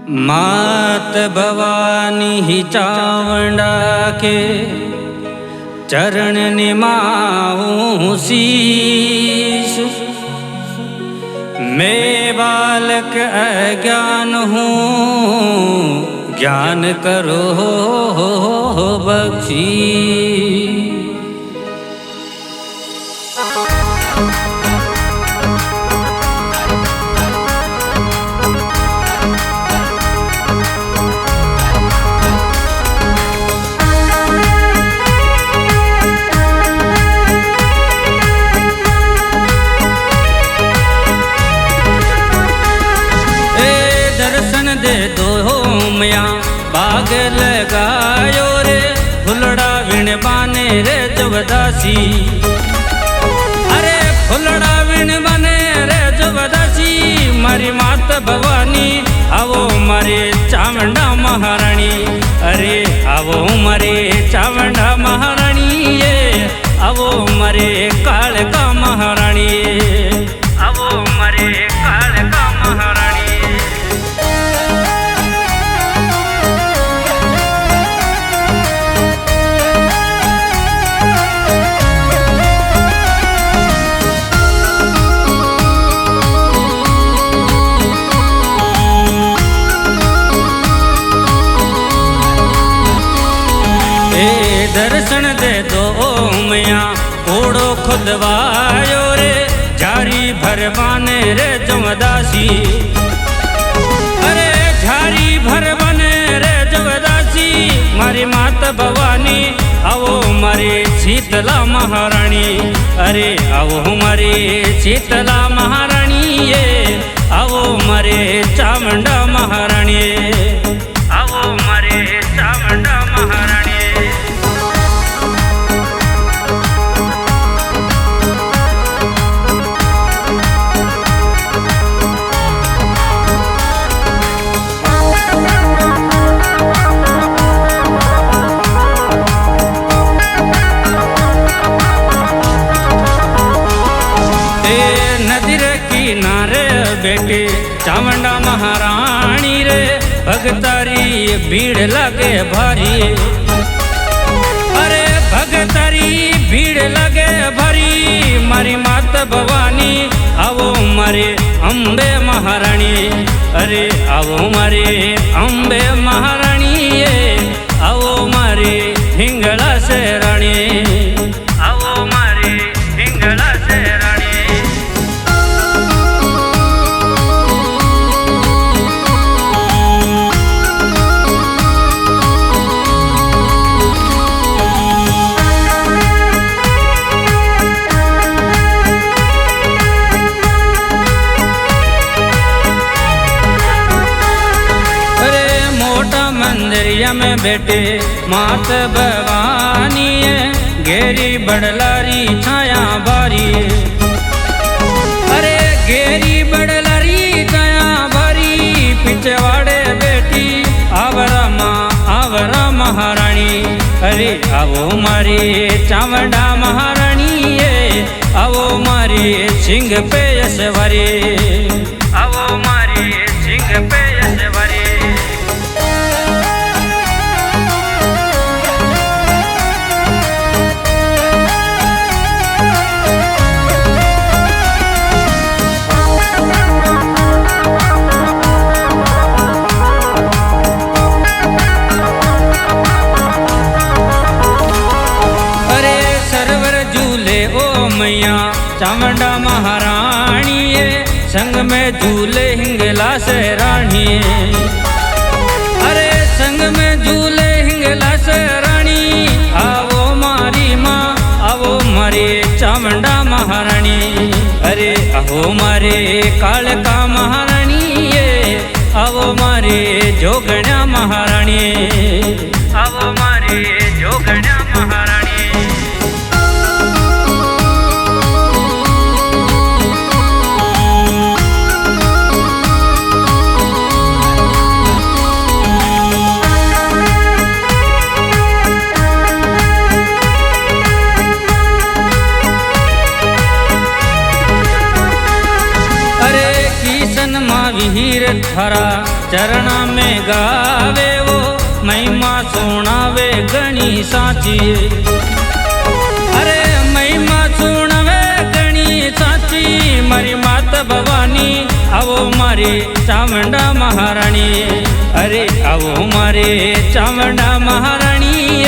मात भवानी ही चावंडा के चरण निमाऊं शीश। मैं बालक अज्ञान हूँ, ज्ञान करो बख्शी। दे दो मैया बाग लगायो रे, फुलड़ा विण बाने रे जबदासी। अरे फुलड़ा विण बने रे जबदासी, मारी मात भवानी आवो मारे चामुंडा महारानी। अरे आवो मारे चामुंडा महारानी, ये आवो मारे कालका महारानी, आवो मारे कालका महारानी। दर्शन दे दो मैया ओढ़ो खुदवायो रे, झारी भरवाने रे जमदासी। अरे झारी भरवाने रे जमदासी, मारी मात भवानी आवो मारे शीतला महारानी। अरे आवो मारे शीतला महारानी, ये आवो मारे चामुंडा महारानी, आवो मारे चामुंडा महारानी। किनारे बेटे चामुंडा महारानी रे, भगतारी भीड़ लगे भारी। अरे भगतारी भीड़ लगे भारी, मारी मात भवानी आवो मारे अम्बे महारानी। अरे आवो मारे अम्बे महारानी, ये आवो मारे हिंगला से रानी, आवो मारे हिंगला से रानी। मंदिरिया में बैठे मात भवानी है, घेरी बड़लारी छाया बारी। अरे घेरी बड़लारी छाया बारी, पिछवाड़े बेटी आवरा महारानी। अरे आवो मारी चामुंडा महारानी, ये आवो मारी सिंह पे यशवरी, आवो मारी सिंह पे यशवरी। मैया चामुंडा महारानी, संग में झूले हिंगला से रानी। अरे संग में झूले हिंगला से रानी, आवो मारी माँ आवो मारे चामुंडा महारानी। अरे आवो मारे कालका महारानी, ये आवो मारे जोगण्या महारानी, आवो मारे जोगण्या महारानी। थारा चरणा में गावे वो महिमा सुनावे गणी साची। अरे महिमा सुनावे गणी साची मारी मात भवानी आवो मारी चामुंडा महाराणी। अरे आवो मारे चामुंडा महाराणी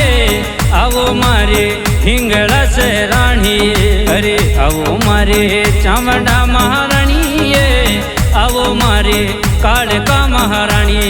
आवो मारे हिंगळा से राणी। अरे आवो मारे चामुंडा महाराणी आवो मारे काळका महाराणी।